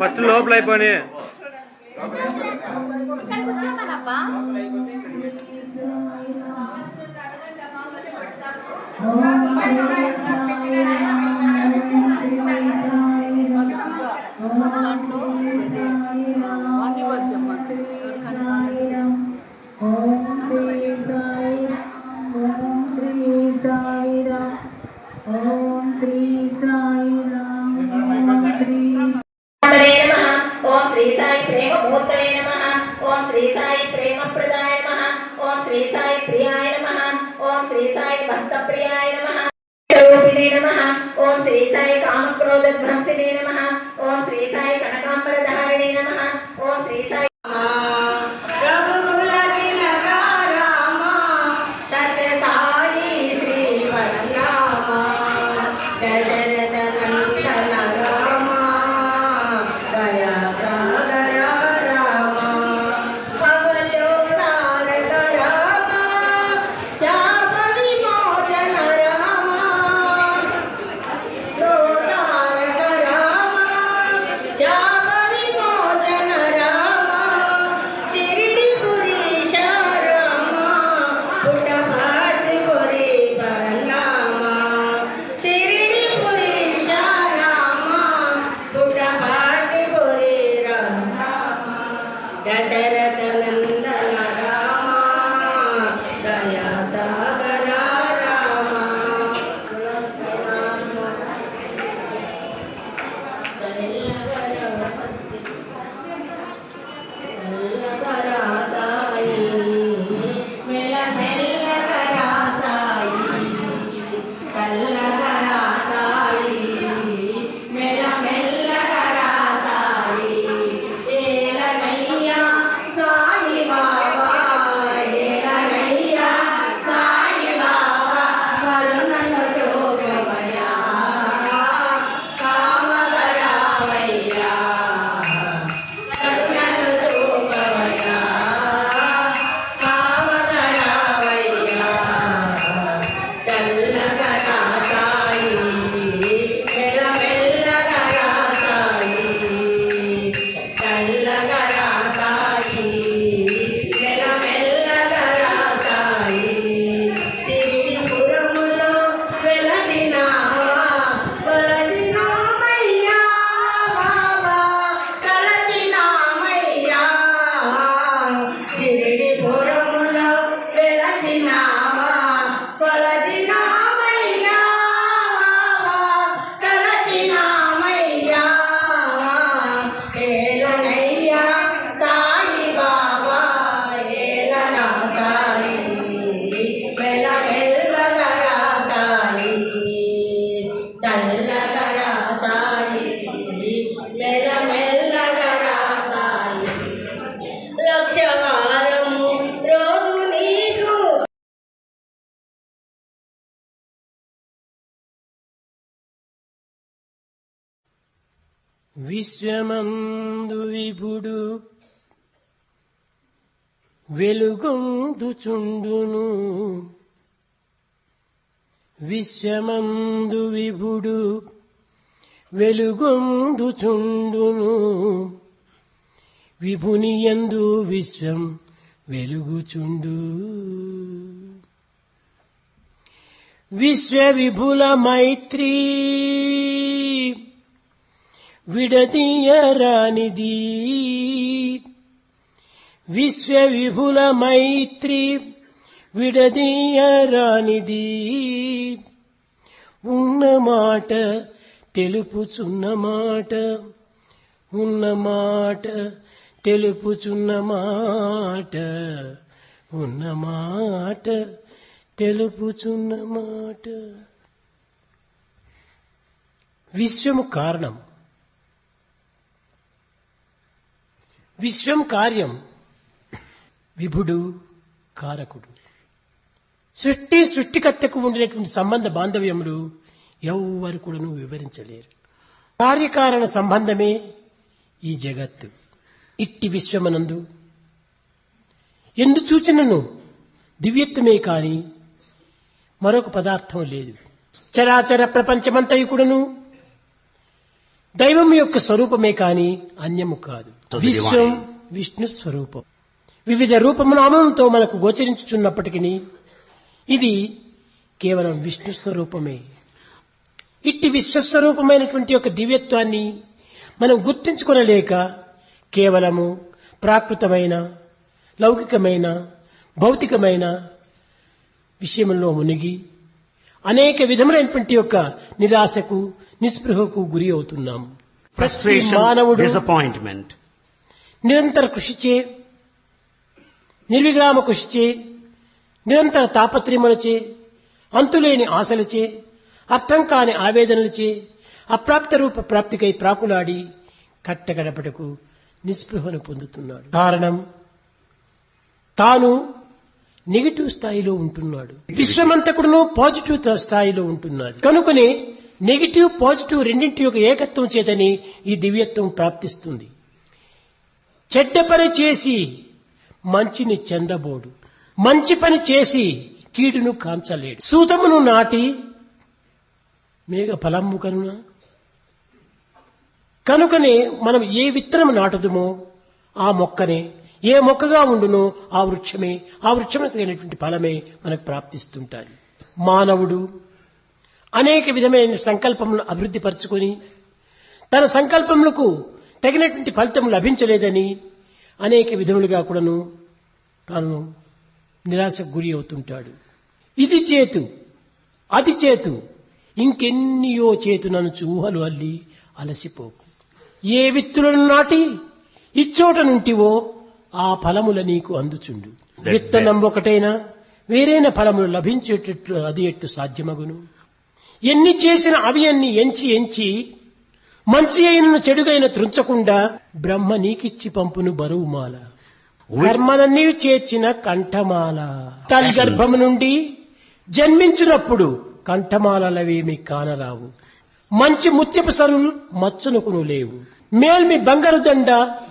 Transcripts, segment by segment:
First లోపల అయిపోయి ओम श्री साई प्रेम मूर्तये नमः। ओम श्री साई प्रेम प्रदाय नमः। ओम श्री साई प्रियाय नमः। ओम श्री साई भक्त प्रियाय नमः। रूपिणे नमः। ओम श्री साई काम क्रोध ध्वंसिने नमः। ओम श्री साई कनकांबर धारिणे नमः। ओम श्री साई విశ్వమందు విభుడు వెలుగొందుచుండును. విశ్వమందు విభుడు వెలుగొందుచుండును. విభునియందు విశ్వం వెలుగుచుండు. విశ్వవిభుల మైత్రీ విడదీయరానిది. విశ్వవిభుల మైత్రి విడదీయరానిది. ఉన్న మాట తెలుపుచున్న మాట ఉన్న మాట తెలుపుచున్న మాట, ఉన్న మాట తెలుపుచున్న మాట. విశ్వము కారణం, విశ్వం కార్యం, విభుడు కారకుడు. సృష్టికర్తకు ఉండినటువంటి సంబంధ బాంధవ్యములు ఎవ్వరు కూడాను వివరించలేరు. కార్యకారణ సంబంధమే ఈ జగత్తు. ఇట్టి విశ్వమనందు ఎందు చూచినను దివ్యత్వమే కాని మరొక పదార్థం లేదు. చరాచర ప్రపంచమంతయు కూడాను దైవం యొక్క స్వరూపమే కాని అన్యము కాదు. విశ్వం విష్ణు స్వరూపం. వివిధ రూపనామంతో మనకు గోచరించుచున్నప్పటికీ ఇది కేవలం విష్ణు స్వరూపమే. ఇట్టి విశ్వస్వరూపమైనటువంటి యొక్క దివ్యత్వాన్ని మనం గుర్తించుకొనలేక కేవలము ప్రాకృతమైన, లౌకికమైన, భౌతికమైన విషయంలో మునిగి అనేక విధములైనటువంటి యొక్క నిరాశకు, నిస్పృహకు గురి అవుతున్నాము. Frustration, మానవుడు disappointment. నిరంతర కృషిచే, నిర్విరామ కృషిచే, నిరంతర తాపత్రయములచే, అంతులేని ఆశలచే, అర్థం కాని ఆవేదనలచే, అప్రాప్త రూప ప్రాప్తికై ప్రాకులాడి కట్టగడపటకు నిస్పృహను పొందుతున్నాడు. కారణం తాను నెగిటివ్ స్థాయిలో ఉంటున్నాడు. విశ్వమంతకుడును పాజిటివ్ స్థాయిలో ఉంటున్నాడు. కనుకనే నెగిటివ్ పాజిటివ్ రెండింటి యొక్క ఏకత్వం చేతని ఈ దివ్యత్వం ప్రాప్తిస్తుంది. చెడ్డ పని చేసి మంచిని చెందబోడు, మంచి పని చేసి కీడును కాంచలేడు. సూతమును నాటి మేఘ ఫలము కనుకనే మనం ఏ విత్తనం నాటుదుమో ఆ మొక్కనే, ఏ మొక్కగా ఉండునో ఆ వృక్షమే, ఆ వృక్షమే తగినటువంటి ఫలమే మనకు ప్రాప్తిస్తుంటాయి. మానవుడు అనేక విధమైన సంకల్పములను అభివృద్ధి పరుచుకొని తన సంకల్పములకు తగినటువంటి ఫలితం లభించలేదని అనేక విధములుగా కూడాను తాను నిరాశకు గురి అవుతుంటాడు. ఇది చేతు, అది చేతు, ఇంకెన్నియో చేతుననుచు ఊహలు అల్లి అలసిపోకు. ఏ విత్తులను నాటి ఇచ్చోట నుంటివో ఆ ఫలముల నీకు అందుచుండు. విత్తనం ఒకటైనా వేరైన ఫలములు లభించేటట్లు అది ఎట్టు సాధ్యమగును. ఎన్ని చేసిన అవి అన్ని ఎంచి మంచి అయినను చెడుగైన త్రుంచకుండా బ్రహ్మ నీకిచ్చి పంపును బరువుమాల. కర్మలన్నీ చేర్చిన కంఠమాల. తల్లి గర్భము నుండి జన్మించినప్పుడు కంఠమాలవేమి కానరావు. మంచి ముత్యపు సరులు మచ్చునకును లేవు. మేల్మి బంగారు దండ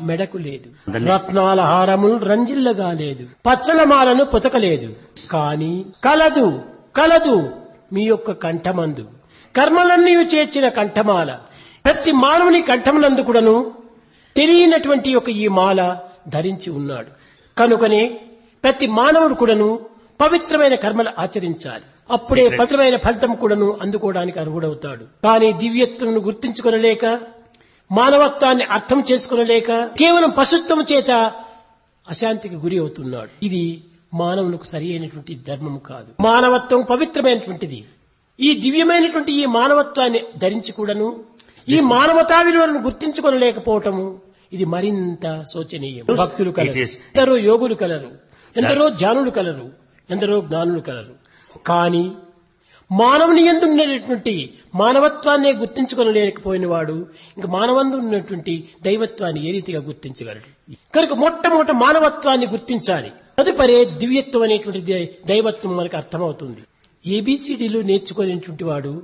మెడకు లేదు. రత్నాల హారములు రంజిల్లగా లేదు. పచ్చలమాలను పుతకలేదు. కాని కలదు కలదు మీ యొక్క కంఠమందు కర్మలన్నీ చేర్చిన కంఠమాల. ప్రతి మానవుని కంఠమునందు కూడాను తెలియనటువంటి యొక్క ఈ మాల ధరించి ఉన్నాడు. కనుకనే ప్రతి మానవుడు కూడాను పవిత్రమైన కర్మలు ఆచరించాలి. అప్పుడే పవిత్రమైన ఫలితం కూడాను అందుకోవడానికి అర్హుడవుతాడు. కానీ దివ్యత్వమును గుర్తించుకొనలేక, మానవత్వాన్ని అర్థం చేసుకొనలేక కేవలం పశుత్వం చేత అశాంతికి గురి అవుతున్నాడు. ఇది మానవునికి సరి అయినటువంటి ధర్మము కాదు. మానవత్వం పవిత్రమైనటువంటిది. ఈ దివ్యమైనటువంటి ఈ మానవత్వాన్ని ధరించి కూడాను ఈ మానవతా విలువలను గుర్తించుకొనలేకపోవటము ఇది మరింత శోచనీయం. భక్తులు కలరు, ఎందరో యోగులు కలరు, ఎందరో జ్ఞానులు కలరు, ఎందరో జ్ఞానులు కలరు. కానీ మానవుని యందు ఉన్నటువంటి మానవత్వాన్నే గుర్తించుకొనలేకపోయిన వాడు ఇంక మానవందు ఉన్నటువంటి దైవత్వాన్ని ఏ రీతిగా గుర్తించగలడు? కనుక మొట్టమొదట మానవత్వాన్ని గుర్తించాలి. తదుపరి దివ్యత్వం అనేటువంటి దైవత్వం మనకు అర్థమవుతుంది. ఏబిసిడీలు నేర్చుకునేటువంటి వాడు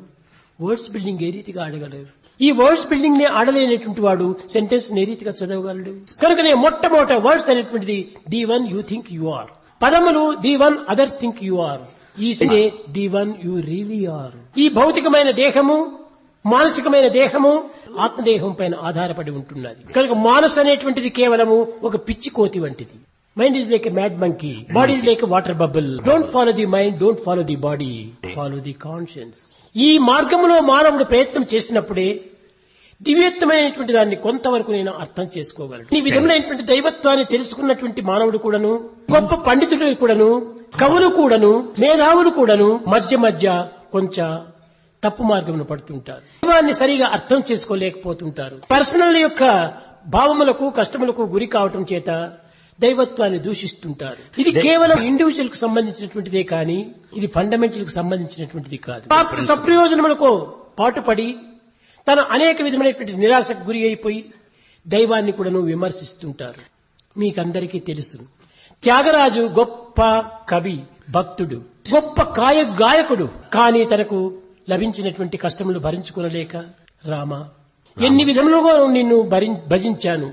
వర్డ్స్ బిల్డింగ్ ఏ రీతిగా ఆడగలరు? ఈ వర్డ్స్ బిల్డింగ్ ని ఆడలేనటువంటి వాడు సెంటెన్స్ ఏ రీతిగా చదవగలడు? కనుకనే మొట్టమొదట వర్డ్స్ అనేటువంటిది the one you think you are. పదములు the one other think you are. ఈ the one you really are. ఈ భౌతికమైన దేహము, మానసికమైన దేహము ఆత్మదేహం పైన ఆధారపడి ఉంటున్నది. కనుక మానసు అనేటువంటిది కేవలము ఒక పిచ్చి కోతి వంటిది. Mind is like a mad monkey, body is like a water bubble. Don't follow the mind, don't follow the body, follow the conscience. ఈ మార్గంలో మానవుడు ప్రయత్నం చేసినప్పుడే దివ్యత్వమైనటువంటి దాన్ని కొంతవరకు నేను అర్థం చేసుకోగలను. ఈ విధమైనటువంటి దైవత్వాన్ని తెలుసుకున్నటువంటి మానవుడు కూడాను, గొప్ప పండితుడు కూడాను, కవులు కూడాను, మేధావులు కూడాను మధ్య కొంచెం తప్పు మార్గంలో పడుతుంటారు. దైవాన్ని సరిగా అర్థం చేసుకోలేకపోతుంటారు. పర్సనల్ యొక్క భావములకు కష్టములకు గురి కావటం చేత దైవత్వాన్ని దూషిస్తుంటారు. ఇది కేవలం ఇండివిజువల్ కు సంబంధించినటువంటిదే కానీ ఇది ఫండమెంటల్ కు సంబంధించినటువంటిది కాదు. సప్రయోజనములకు పాటుపడి తన అనేక విధమైనటువంటి నిరాశకు గురి అయిపోయి దైవాన్ని కూడాను విమర్శిస్తుంటారు. మీకందరికీ తెలుసు, త్యాగరాజు గొప్ప కవి, భక్తుడు, గొప్ప గాయకుడు. కానీ తనకు లభించినటువంటి కష్టములు భరించుకోలేక, రామ ఎన్ని విధములుగా నిన్ను భజించాను,